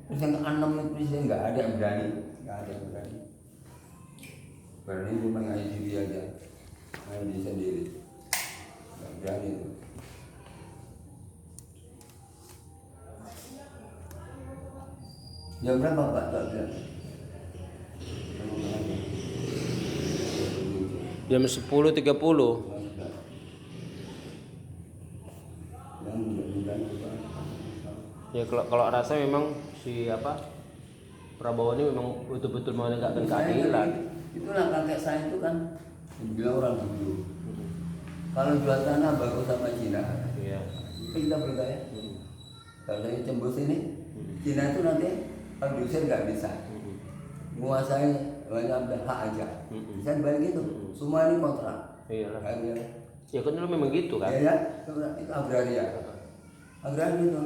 Terus yang keenam itu presiden nggak ada yang berani, berani cuma ngaji diri aja, ngaji sendiri, nggak berani itu. Jam berapa Pak? Jam 10.30. Ya kalau rasa memang si Prabowo ini memang betul-betul menegakkan keadilan. Itulah kakek saya itu kan bilang orang dulu. Kalau jual tanah bagus sama Cina. Iya. Kita bergaya. Kalau saya cembus ini, Cina itu nanti kalau diusir nggak bisa. Menguasai banyak hak aja. Bisa dibalik gitu. Semua ini kontrak. Iya lah. Ya kan dulu memang gitu kan. Iya, itu agraria. Agraria itu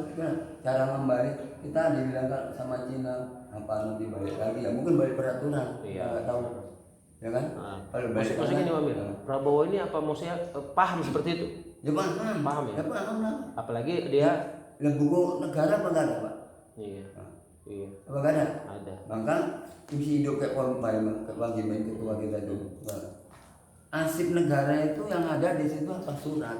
cara membalik. Kita dibilang sama Cina apa nanti balik lagi ya mungkin balik peraturan. Iya. Nggak tahu. Ya kan? Kalau maksudnya gini Mamil, Prabowo ini apa maksudnya paham seperti itu? Ya paham ya. Ya paham lah. Apalagi dia yang buku negara apa nggak ada Pak? Iya. Iya. Apa nggak ada? Ada. Maka misi hidup kayak kewajiban ketua kita itu. Arsip negara itu yang ada di situ atas surat.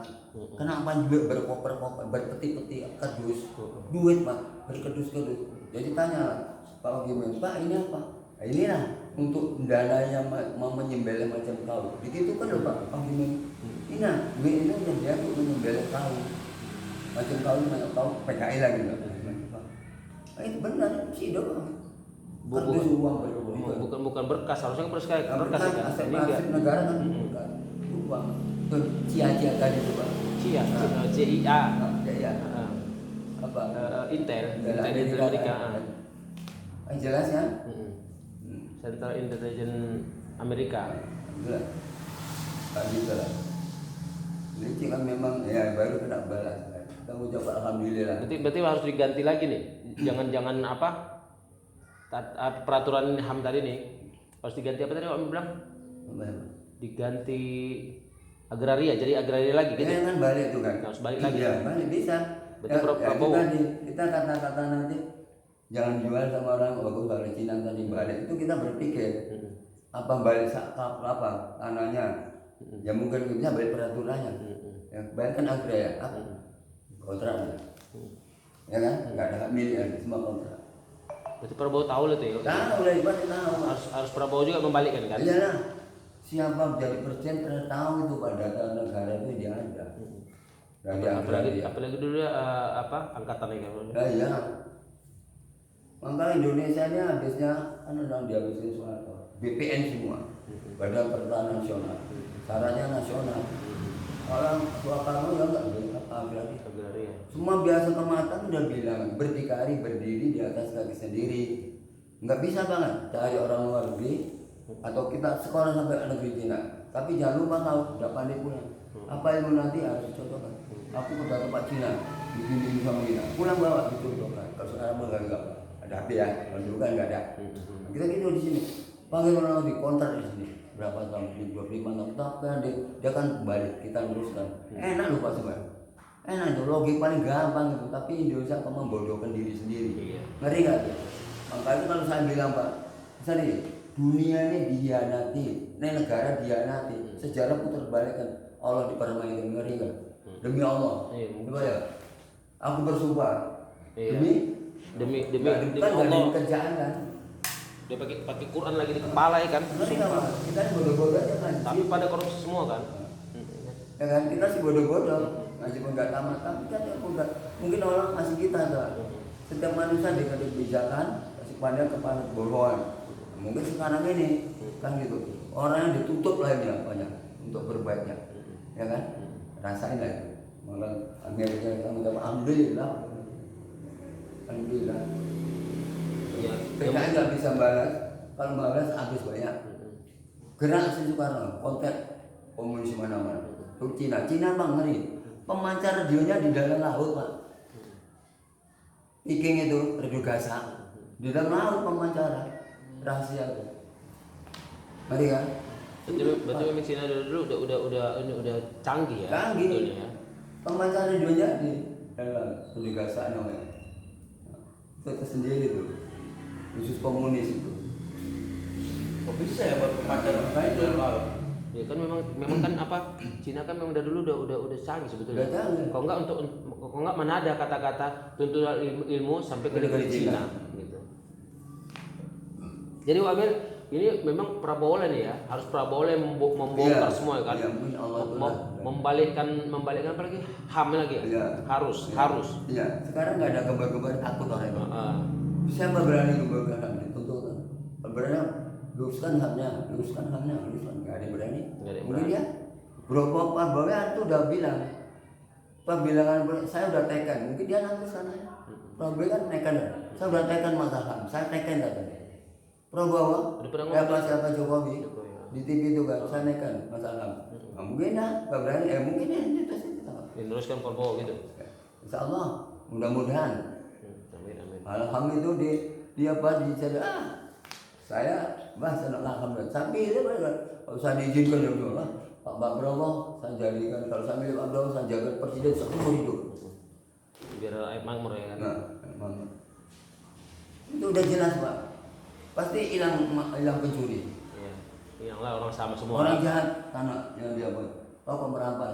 Kenapa juga berkoper-koper, berpeti-peti kardus, duit Pak, berkedus-kedus. Jadi tanya Pak Wagimen, Pak ini apa? Nah, inilah untuk dananya mau menyembelih macam kau. Begitu kan Pak Wagimen. Ini duit ini udah dia untuk menyembelih kau. Macam kau PKI lagi Pak. Itu benar sih dong. Bukan berkas, harusnya berkas kan. Aset negara kan uang. Itu CIA tadi itu Pak. CIA. CIA. Apa? Intel Amerika. Jelas ya? Central Intelligence Amerika. Jelas. Gitu lah. Ini kan memang ya baru kena balas. Kita ucap alhamdulillah. Berarti harus diganti lagi nih. Jangan peraturan HAM tadi nih harus diganti apa tadi Pak bilang? Diganti agraria, jadi agraria lagi gitu. Ya kan balik tuh kan. Harus balik lagi. Iya, balik bisa. Betul Prabowo. Kita kata-kata nanti jangan jual sama orang bagus kalau Cina tadi balik itu kita berpikir apa balik apa tanahnya. Ya mungkin bisa balik peraturannya. Ya, balik kan agraria apa? Kontrak. Ya kan? Enggak ada hak milik ya, semua kontrak. Berarti Prabowo tahu lah tuh ya. Tahu lah, ibarat tahu. Harus Prabowo juga membalikkan kan? Iya lah. Siapa jadi presiden pernah tahu itu pada data negara itu dia ada. Apalagi dulu angkatan ini kan. Nah, iya. Maka Indonesia ini habisnya kan orang dihabisin Soeharto. BPN semua. Badan Pertahanan Nasional. Syaratnya nasional. Orang Soekarno ya enggak agraria. Semua biasa kematan udah bilang berdiri di atas kaki sendiri. Enggak bisa banget cari orang luar negeri atau kita sekolah sampai negeri Cina. Tapi jangan lupa tahu, udah pandai pulang. Apa ilmu nanti harus dicontohkan. Aku ke tempat Cina, bikin sama Cina. Pulang bawa dicontohkan. Kalau sekarang enggak ada HP ya, kalau dulu kan enggak ada. Kita gitu di sini. Panggil orang di kontrak di sini. Berapa tahun? 25 tahun. Tapi dia kan balik, kita luruskan. Enak lupa sebenarnya. Enak itu logik paling gampang itu. Tapi Indonesia kok membodohkan diri sendiri. Ngeri nggak? Makanya kalau saya bilang Pak, misalnya dunia ini dihianati, ini negara dihianati, sejarah putar balik kan, Allah dipermainkan, ngeri nggak? Demi Allah, coba ya, aku bersumpah, demi Allah, kerjaan kan, dia pakai Quran lagi di kepala ya kan? Ngeri nggak Pak? Kita bodoh-bodoh aja kan? Tapi pada korupsi semua kan? Ya kan, kita sih bodoh-bodoh, masih pun nggak tamat, tapi kan mungkin orang masih kita tuh, setiap manusia dikasih kebijakan, kasih pandang kepada bohongan. Mungkin sekarang ini kan gitu orang yang ditutup lainnya banyak untuk berbaiknya, ya kan? Rasain lah itu. Malah Amerika kita mengucap alhamdulillah. Ya, PKI nggak bisa balas, kalau balas habis banyak. Gerak si Soekarno, kontak komunis mana-mana. Tuh Cina bang ngeri. Pemancar radionya di dalam laut Pak. Viking itu radio gasak di dalam laut pemancara. Rahasia itu. Mari kan? Berarti memang Cina dulu udah canggih ya. Canggih. Ya. Pemancar radionya di dalam gasak namanya. Itu tersendiri tuh. Khusus komunis itu. Kok bisa ya buat pacaran Itu. Ya kan memang kan apa Cina kan memang dari dulu udah canggih sebetulnya. Udah canggih. Kalau enggak mana ada kata-kata tuntutan ilmu sampai ke negeri Cina gitu. Jadi Wak Amir ini memang Prabowo lah nih ya, harus Prabowo yang membongkar Iya. semua kan. Iya, mungkin Allah tuh lah. Membalikkan apa lagi? HAM lagi ya? Iya. Harus. Iya. Sekarang nggak ada gembar-gembar takut orang itu. Heeh. Siapa berani gembar hak dituntut? Berani luruskan haknya. Nggak ada yang berani. Nggak ada yang Mungkin berani. dia Pak Bawean tuh udah bilang, Pak bilangan saya udah tekan. Mungkin dia nanti sana. Pak Bawean tekan. Saya udah tekan masalah. Saya tekan katanya. Prabowo, Udah pernah ngomong. siapa Jokowi di TV itu kan, saya tekan masalah. Nah, mungkin ya, nggak berani. Mungkin ya itu sih. Meneruskan Prabowo gitu. Insya Allah, mudah-mudahan. Amin. Alhamdulillah itu dia cerita saya bahas alhamdulillah. Tapi itu kalau saya diizinkan ya Allah, Pak Prabowo saya jadikan kalau saya milih Pak Prabowo saya jaga presiden seumur hidup. Biar makmur ya kan. Nah, memang. Itu udah jelas Pak. Pasti hilang pencuri. Iya. Yang lah orang sama semua. Orang jahat tanah yang dia buat. Kau merampas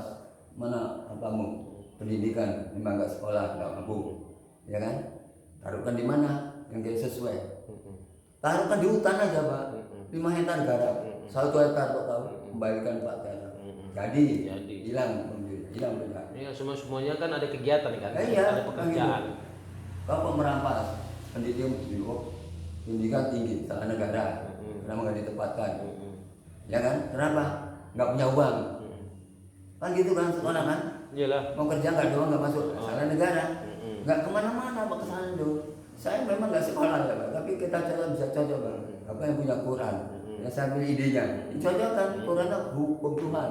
mana kamu pendidikan memang nggak sekolah nggak mampu, ya kan? Taruhkan di mana yang dia sesuai. Taruhkan di hutan aja Pak. 5 hektar garap, 1 hektar kok tahu kembalikan Pak Tera. Jadi hilang pendidikan. Iya semuanya kan ada kegiatan kan. Iya, Ada pekerjaan. gitu. Kau kok merampas pendidikan tinggi salah negara, kenapa nggak ditempatkan? Ya kan? Kenapa? Nggak punya uang. Kan gitu kan sekolah kan? Iyalah. Mau kerja nggak doang nggak masuk, salah negara. Nggak kemana-mana Pak kesana dulu. Saya memang nggak sekolah ya Pak, tapi kita bisa cocok Pak. Apa yang punya Quran? Ya saya pilih idenya. Cocokkan Quran itu hukum Tuhan.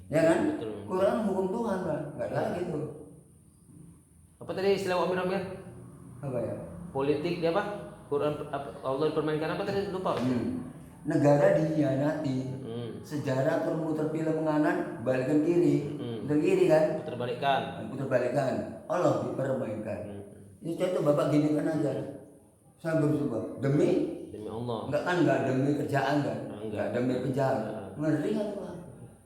Ya kan? Betul. Quran hukum Tuhan Pak, nggak lagi tuh. Apa tadi istilah Amir? Apa ya? Politik dia apa? Quran Allah dipermainkan apa tadi lupa. Negara dihianati. Hmm. Sejarah bermuter film menganan balikkan kiri. Putar kiri kan? Putar Balikan. Allah dipermainkan. Ya contoh Bapak gini kan aja. Saya bersumpah demi Allah. enggak demi kerjaan kan? Enggak. Demi penjara. Ngeri kan Pak?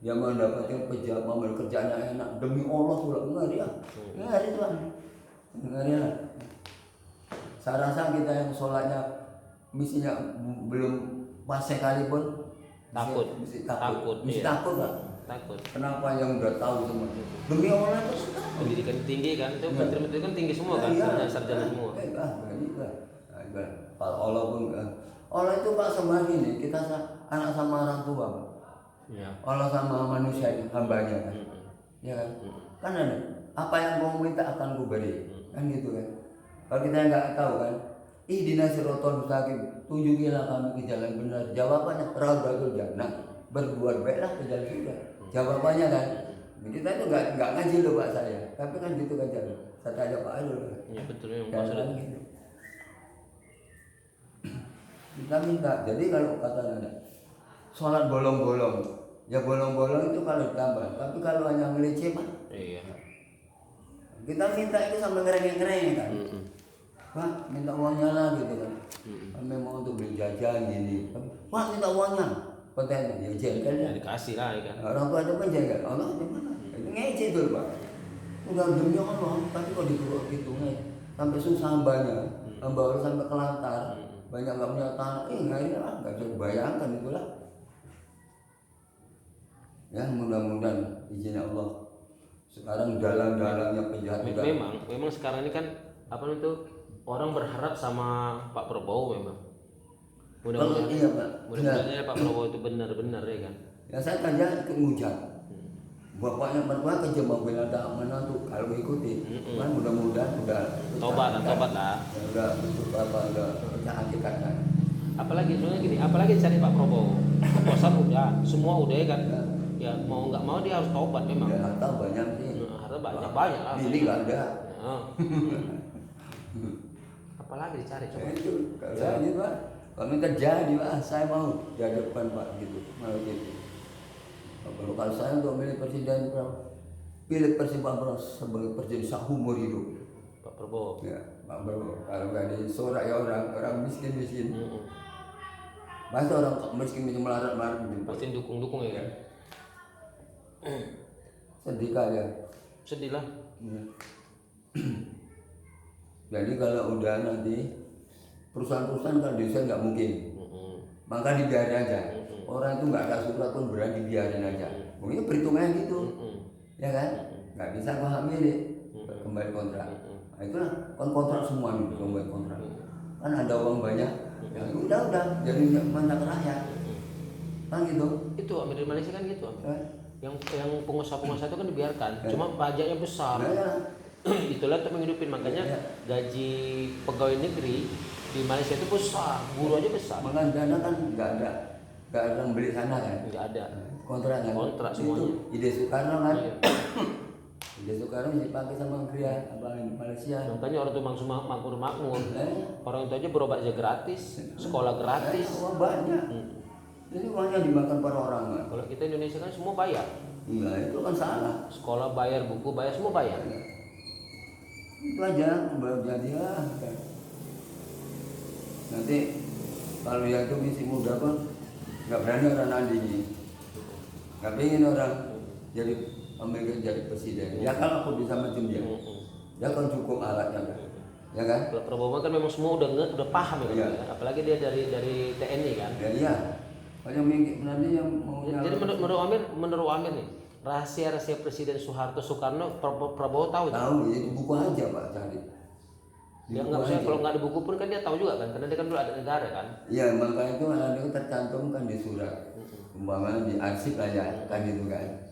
Dia mendapatkan pejabat mau kerjanya enak demi Allah sudah ngeri ya. Ngeri Tuhan. Ngeri lah. Saya rasa kita yang sholatnya mestinya belum pas sekalipun mesti takut. Mesti Iya. takut Pak. Takut. Kenapa yang udah tahu semua? Demi Allah itu Pendidikan tinggi kan, itu menteri-menteri kan tinggi semua kan, sarjana semua. Pak Allah pun Allah itu Pak sama gini, kita anak sama orang tua Pak. Iya. Allah sama manusia hambanya kan. Ya kan? Kan ada apa yang kau minta akan ku beri. Kan gitu kan. Kalau kita nggak tahu kan, ihdinas siratal mustaqim, tunjukilah kami ke jalan benar. Jawabannya raudhatul jannah, berbuat baiklah ke jalan surga. Jawabannya kan, kita itu nggak ngaji loh Pak saya, tapi kan gitu kan jalan. Saya tanya Pak Ayul. Iya betul yang Jalan maksudnya. gitu. Kita minta, jadi kalau kata Nana, sholat bolong-bolong, ya bolong-bolong itu kalau ditambah, tapi kalau hanya ngeleceh mah, Iya. kita minta itu sampai ngereng-ngereng kan. Pak minta uangnya lah gitu kan. Memang untuk beli jajan gini. Pak minta uangnya. Konten ya jengkel ya. Dikasih lah ya kan. Orang tua itu kan jengkel. Allah gimana? Itu ngece tuh Pak. Udah demi Allah, tapi kok dikuruk gitu sampai susah hambanya. Hamba harus sampai kelantar. Banyak nggak punya tanah. Nggak ini lah, nggak bisa bayangkan itulah. Ya mudah-mudahan izin Allah. Sekarang dalam-dalamnya penjahat udah. Memang sekarang ini kan apa itu orang berharap sama Pak Prabowo memang. Mudah-mudahan Iya Pak. mudah-mudahan Pak Prabowo itu benar-benar ya kan. Ya saya kerja ikut ngujat. Bapaknya berdua kerja mobil ada menantu kalau ikuti. Kan mudah-mudahan udah Tobat lah. Ya, udah untuk apa udah hakikat kan. Apalagi soalnya gini, apalagi cari Pak Prabowo. Kepuasan udah, semua udah ya kan. Ya mau nggak mau dia harus tobat memang. Ya harta banyak sih. Harta banyak lah. Ini nggak ada. Ya. Apalagi dicari coba. Ya, itu kalau saya ini Pak. Kalau minta jadi Pak, saya mau jadi depan Pak gitu. Mau gitu. Kalau saya untuk milih presiden pilih presiden Pak Prabowo sebagai presiden seumur hidup. Pak Prabowo. Ya, Pak Prabowo. Kalau nggak disorak ya orang miskin. Mm-mm. Masa orang miskin itu melarat gitu. Pasti dukung ya kan. Sedih kali ya. Sedih lah. Iya. Jadi kalau udah nanti perusahaan-perusahaan kan desa nggak mungkin. Mm-mm. Maka dibiarin aja. Mm-mm. Orang itu nggak ada surat pun berani dibiarin aja. Mungkin perhitungannya gitu, Mm-mm. ya kan? Nggak bisa pahami nih kembali kontrak. Nah, itulah kontrak semua nih kembali kontrak. Kan ada uang banyak, ya udah jadi mantak rakyat. Kan gitu. Itu Amir di Malaysia kan gitu. Amir. Ya. Yang pengusaha-pengusaha itu kan dibiarkan, cuma pajaknya besar. Nah, ya. Itulah untuk menghidupin, makanya Ya. gaji pegawai negeri di Malaysia itu besar, guru aja besar. Makan dana kan nggak ada yang beli sana kan. Nggak ada. Kontrak kan. Kontrak Itu semuanya. ide Soekarno kan. Iya. Ide Soekarno dipakai sama Gria abang di Malaysia. Makanya orang tuh langsung makmur. Eh, Orang itu aja berobat aja gratis, sekolah gratis. uang banyak. Jadi uangnya dimakan per orang kan. Kalau kita Indonesia kan semua bayar, Iya itu kan salah. sekolah bayar, buku bayar, semua bayar. Itu aja baru jadi lah. Nanti kalau yang itu misi muda pun nggak berani orang nandingi, nggak pengen orang jadi pemimpin jadi presiden. Ya kalau aku bisa macam dia, ya kan cukup alatnya kan, ya kan? Kalau Prabowo kan memang semua udah paham ya, Iya. apalagi dia dari TNI kan. Ya iya, kalau yang nanti yang mau Jadi menurut Amir nih, rahasia presiden Soeharto Soekarno Prabowo tahu. tahu ya itu buku aja Pak cari. Di Dia buku nggak usah, aja. kalau nggak ada buku pun kan dia tahu juga kan, karena dia kan dulu ada negara kan. Iya makanya itu anak itu tercantumkan di surat, umpamanya di arsip aja kan gitu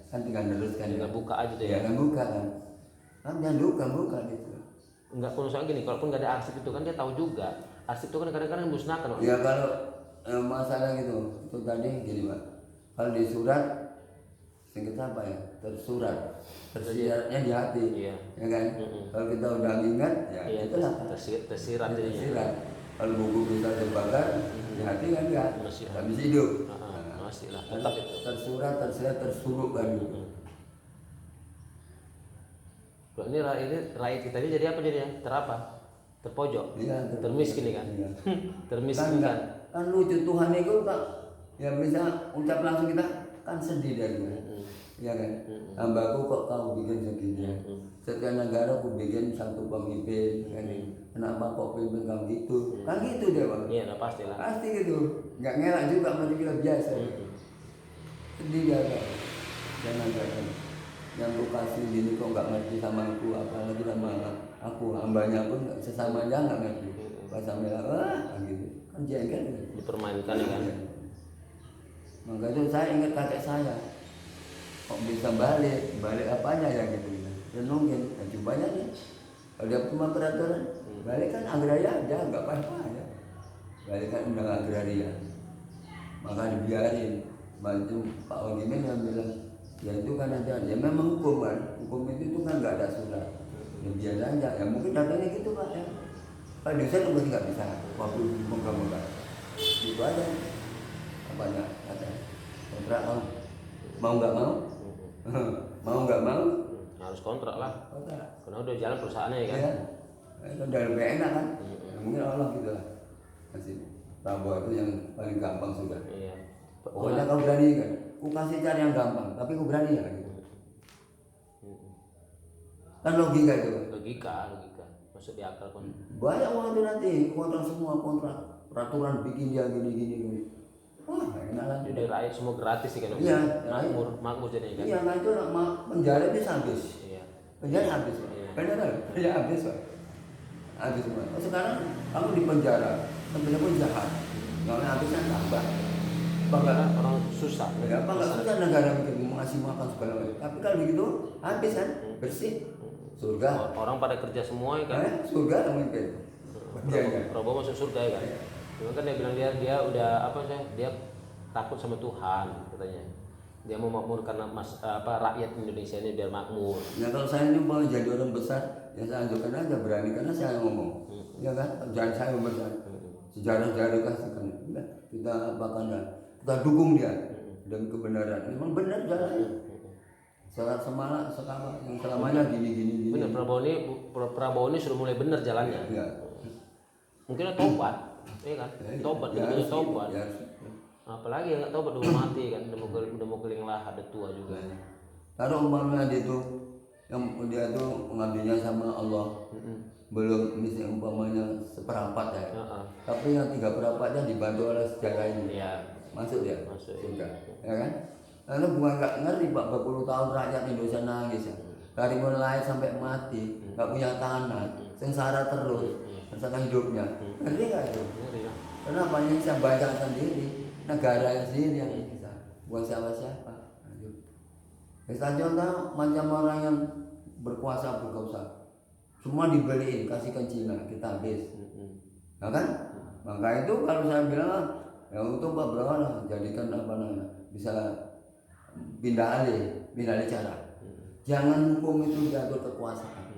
kan tinggal teruskan Tinggal buka aja tuh ya ya. kan buka kan jangan buka gitu. Enggak, kalau soal gini, kalaupun nggak ada arsip itu kan dia tahu juga. Arsip itu kan kadang-kadang musnahkan. Ya kalau masalah gitu itu tadi gini Pak, kalau di surat singkat apa ya tersiratnya di hati, Iya. ya kan. Kalau kita udah ingat ya Iya, itulah tersirat jadinya. tersirat. Kalau buku bisa terbakar di hati kan enggak Masih. habis hidup. Masih lah, tetap itu. Tersurat tersuruh kan gitu. Loh, ini rakyat kita ini jadi apa jadinya? Terapa? Terpojok? Iya, Termiskin nih kan? Iya. Termiskin Kan, kan? kan lucu Tuhan itu kan ya bisa ucap langsung kita kan sedih dari ya kan. Hambaku kok kau bikin segini, setiap negara aku bikin satu pemimpin kan. Kenapa kok pimpin kamu gitu kan gitu deh Bang. Iya, nah pasti lah. Pasti gitu, nggak ngelak juga masih kita biasa. Sedih dia kan. Jangan yang ku kasih gini kok nggak ngerti sama aku, apalagi sama aku hambanya pun sesamanya nggak ngerti. Pas sampai kan gitu kan jengkel gitu. Dipermainkan ya kan? Maka itu saya ingat kakek saya kok bisa balik apanya ya gitu renungin dan cobanya nih kalau dia punya peraturan balik kan agraria aja nggak apa-apa ya balik kan undang agraria maka dibiarin bantu Pak Ogimen yang bilang ya itu kan ada ya memang hukum itu kan nggak ada surat ya biar aja ya mungkin datanya gitu Pak ya Pak dosen mungkin nggak bisa waktu moga-moga gitu aja apanya kata kontrak mau nggak mau mau nggak mau Harus kontrak lah. kontrak Karena udah jalan perusahaannya ya kan? ya itu udah lebih enak kan ya, mungkin Allah gitu lah masih Prabowo itu yang paling gampang sudah Iya. pokoknya kau berani kan ku kasih cara yang gampang tapi ku berani ya gitu kan logika itu kan Logika. Masuk di akal kan. banyak orang itu nanti kontrak semua kontrak peraturan bikin dia gini wah enak lah Jadi rakyat semua gratis sih kan? Iya, Makmur jadinya kan? iya nah itu penjara bisa habis Iya. penjara habis Pak. Iya. Beneran penjara habis Pak. Habis semua oh, sekarang kamu di penjara sebenarnya pun jahat nggak habisnya tambah Karena orang susah. ya apa nggak susah negara bikin ngasih makan segala macam tapi kalau begitu habis kan bersih surga Orang pada kerja semua ya kan? surga mungkin dia kan Prabowo masuk surga ya kan? Cuma kan dia bilang dia udah apa sih? Dia takut sama Tuhan katanya. Dia mau makmur karena rakyat Indonesia ini biar makmur. ya kalau saya ini mau jadi orang besar ya saya anjurkan aja berani karena saya ngomong ya kan jangan saya membesar sejarah kasihkan kita apakan kita dukung dia dan kebenaran memang benar jalannya Sholat semalam sekarang yang selamanya gini. Bener, Prabowo ini sudah mulai bener jalannya. Ya. Mungkin tobat, ya kan? Tobat, Ya, dia harus tobat. gitu, ya harus. Apalagi yang nggak tobat udah mati kan, udah mau keling lahat, udah tua juga. Kalau umpamanya dia tuh mengabdinya sama Allah, belum misalnya umpamanya seperempat ya, tapi yang 3/4-nya dibantu oleh sejarah ini, Iya. masuk ya, Masuk. sudah, ya kan? Karena bukan nggak ngeri Pak, 40 tahun rakyat Indonesia nangis ya, dari mulai sampai mati, nggak punya tanah, sengsara terus, rasakan hidupnya, ngeri nggak itu? Ngeri lah. Kenapa ini saya baca sendiri, negara yang sendiri yang bisa, bukan siapa-siapa. Kita contoh macam orang yang berkuasa semua dibeliin, kasihkan Cina, kita habis, nah kan? Maka itu kalau saya bilang ya untuk Pak Brawana jadikan apa namanya bisa pindah alih cara. Jangan hukum itu diatur kekuasaan,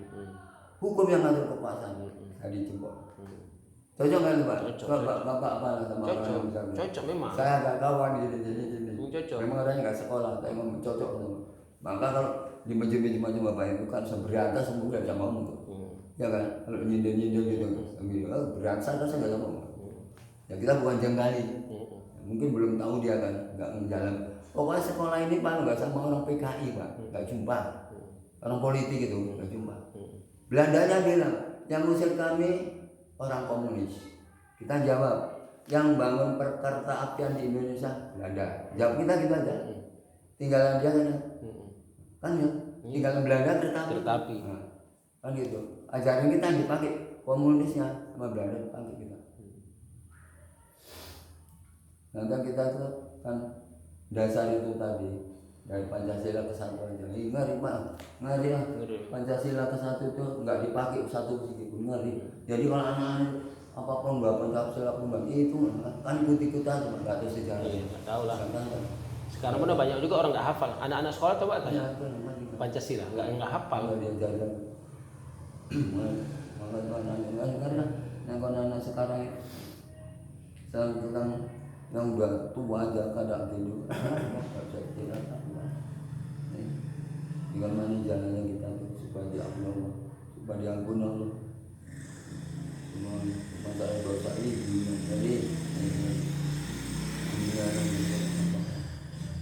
hukum yang ngatur kekuasaan tadi coba. Cocok nggak nih Pak? Bapak apa sama orang yang bisa bilang? Cocok memang. Saya agak kawan gini. Cocok. Memang orangnya nggak sekolah, tapi memang cocok sama. Maka kalau di masjid macam Bapak itu kan seberantas semua nggak bisa ngomong tuh. Ya kan? Kalau nyindir gitu, berantas kan saya nggak bisa ngomong. Ya kita bukan jengkali. Mungkin belum tahu dia kan, nggak menjalan. Pokoknya sekolah ini Pak nggak sama orang PKI Pak, nggak jumpa. Orang politik itu nggak jumpa. Belandanya bilang, yang ngusir kami orang komunis. Kita jawab, yang bangun perkereta apian di Indonesia Belanda. Jawab kita gitu aja. Tinggalan dia kan ya, tinggalan Belanda kereta api. Nah, kan gitu. Ajaran kita yang dipakai komunisnya sama Belanda dipakai kita. Nanti kita tuh kan dasar itu tadi dari Pancasila ke satu aja. Ngeri lah. Pancasila ke satu itu nggak dipakai satu sedikit, ngeri. Jadi kalau anak-anak apapun nggak Pancasila pun itu kan ikut aja, nggak tahu sejarah. Iya, nggak tahu lah. Sekarang udah banyak juga orang nggak hafal. Anak-anak sekolah coba kan? Ya, Pancasila nggak hafal. Nggak dia jalan. Malah karena yang anak sekarang tentang yang udah tua aja kadang tidur. Gimana jalannya kita tuh supaya diampuni, supaya diampuni Allah. Masa dosa ini jadi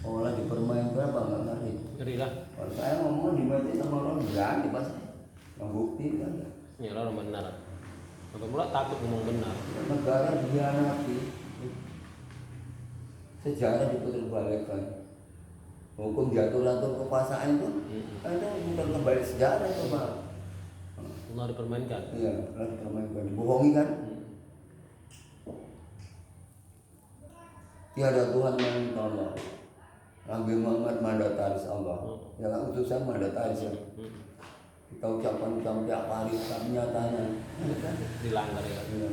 olah dipermainkan apa nggak ngerti. Ngeri lah. Kalau saya ngomong di masjid sama orang berani pasti yang bukti kan. Ya orang benar. Sampai mula takut ngomong benar. Negara dihianati, sejarah diputarbalikkan. Hukum diatur-atur kekuasaan itu, itu bukan kembali sejarah itu Pak. Allah dipermainkan. Iya, dipermainkan, dibohongi kan. Tiada Tuhan melainkan Allah. Nabi Muhammad mandataris Allah. Ya kan utusan mandataris ya. Kita ucapan tiap hari, tapi nyatanya Dilanggar ya. Iya.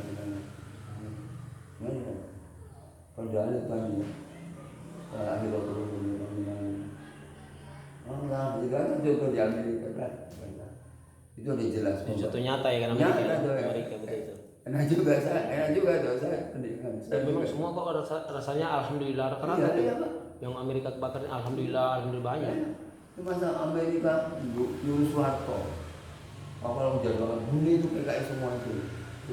Padahal tadi akhir Allah juga contoh di Amerika kan. Itu udah jelas. Contoh nyata ya kan Amerika begitu. Enak juga saya pendidikan. Dan memang semua kok rasanya alhamdulillah rata-rata. Iya, Pak. Yang Amerika kebakar alhamdulillah banyak. Itu masa Amerika dulu Soeharto. Kalau jalan bumi itu PKI semua itu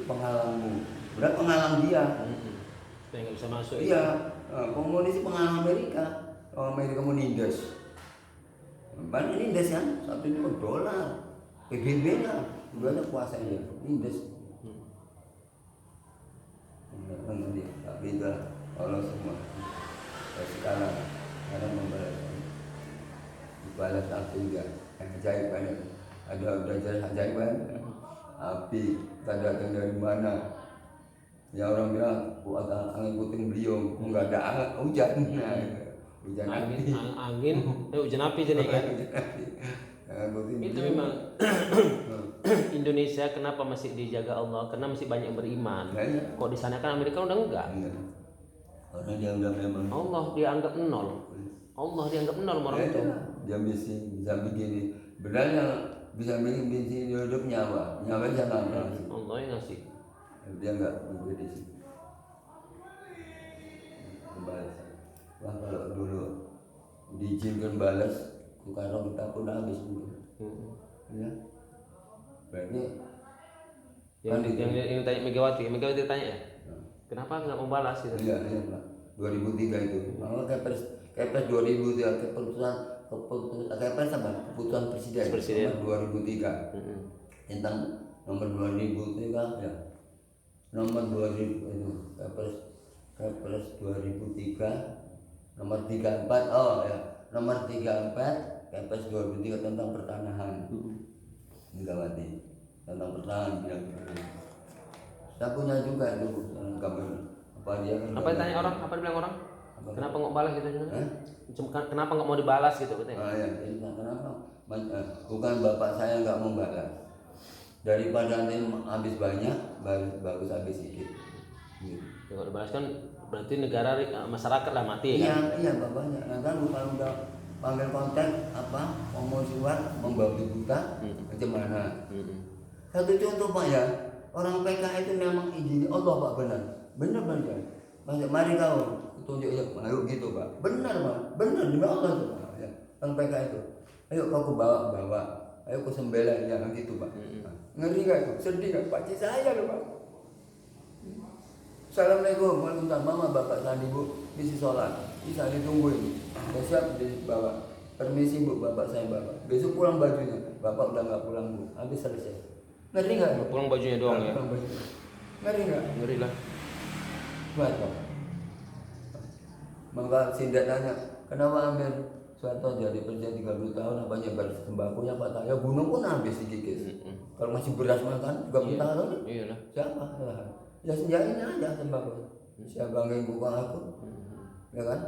penghalangmu. Berat penghalang dia. Saya nggak bisa masuk. Iya, komunis penghalang Amerika. Amerika mau nindas. Banyak nindas kan? Satu itu dolar. PBB-nya juga ada kuasanya. Nindas. Dia tak beda Allah semua. Sekarang ada membalas aku juga yang ajaib banyak. Ada jelas ajaiban. Api tak datang dari mana? Ya orang bilang ada angin puting beliung, nggak ada hujan. Hujan angin, hujan api jadi kan. Itu memang Indonesia kenapa masih dijaga Allah? Karena masih banyak yang beriman. Kok di sana kan Amerika udah enggak? Karena dia udah memang Allah dianggap nol. Allah dianggap nol orang itu. Dia bisa begini. Benar bisa bikin hidup nyawa bisa nggak? Allah yang ngasih. Dia nggak berbeda di situ. Balas. Wah kalau dulu diizinkan balas Soekarno kita pun habis mungkin. Ya. Berarti Yang, kan itu. yang tanya Megawati tanya ya, kenapa nggak mau balas gitu? Iya, Pak. 2003 itu. Maka Kepres 2003 Kepres apa? Keputusan Presiden. Nomor 2003. Tentang nomor 2003 ya. Nomor 2000 itu Kepres 2003 nomor 34 ya. Nomor 34 Kepres 2003 tentang pertanahan. Megawati tentang pertanahan bilang. Saya punya juga itu gambar apa dia kan. Apa ditanya orang? Apa dibilang orang? Apa? Kenapa nggak balas gitu? Kenapa nggak mau dibalas gitu katanya? Ya, kenapa? Bukan bapak saya nggak membalas. Daripada nanti habis banyak, bagus habis sedikit. Gitu. Kalau dibalas kan berarti negara masyarakat lah mati kan? Iya bapaknya. Nah kan kalau udah panggil kontak apa, ngomong surat, membabi buta, bagaimana? Satu contoh Pak ya, orang PKI itu memang izin Allah Pak benar. Benar. Mari kau tunjuk ya, ayo gitu Pak. Benar demi Allah tuh Pak. Ya. Orang PKI itu, ayo kau bawa, ayo kau sembelih ya gitu Pak. Ngeri gak itu? Sedih gak? Pak saya loh Pak. Assalamualaikum, waalaikumsalam. Mama, bapak tadi bu, misi sholat, bisa ditungguin. Udah siap dibawa. Permisi bu, bapak saya bawa. Besok pulang bajunya, bapak udah nggak pulang bu, habis selesai. Ngeri nggak? Pulang bajunya doang ya? Pulang bajunya. Ngeri nggak? Ngeri lah. Mantap. Maka Sindat tanya, kenapa Amir Soeharto jadi presiden 30 tahun apa nyebar sembakonya Pak Taya gunung pun habis dikikis. Kalau masih beras makan juga minta tahun. Iyalah. Siapa? Ya senjain aja sembako. Siapa yang buka aku? Ya kan?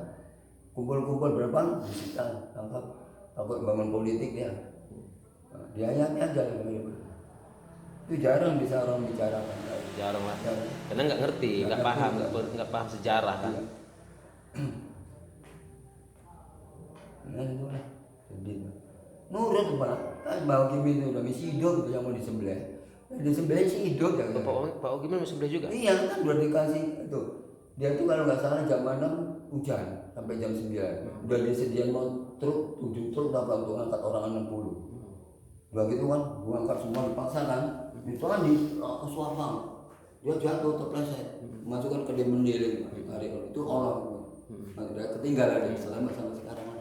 Kumpul-kumpul berapa? Disita, tangkap. Takut bangun politik ya. Diayati aja. Itu jarang bisa orang bicarakan. Jarang lah. Karena nggak ngerti, nggak paham, nggak paham sejarah kan. Nah itu lah. Nurut Pak. Kan Mbak Kimi itu udah misi hidup itu yang mau disembelih. Disembelih sih hidup ya. Pak Ogi masih sebelah juga? Iya kan udah dikasih itu. Dia tuh kalau nggak salah jam 6 hujan sampai jam 9. Udah disediain mau truk 7 truk dapat untuk ngangkat orang 60. Udah gitu kan, gua angkat semua dipaksa kan. Itu kan di suapang. Dia jatuh terpleset. Masukkan ke dia mendiling hari itu orang. Nah, udah ketinggalan dia selamat sampai sekarang.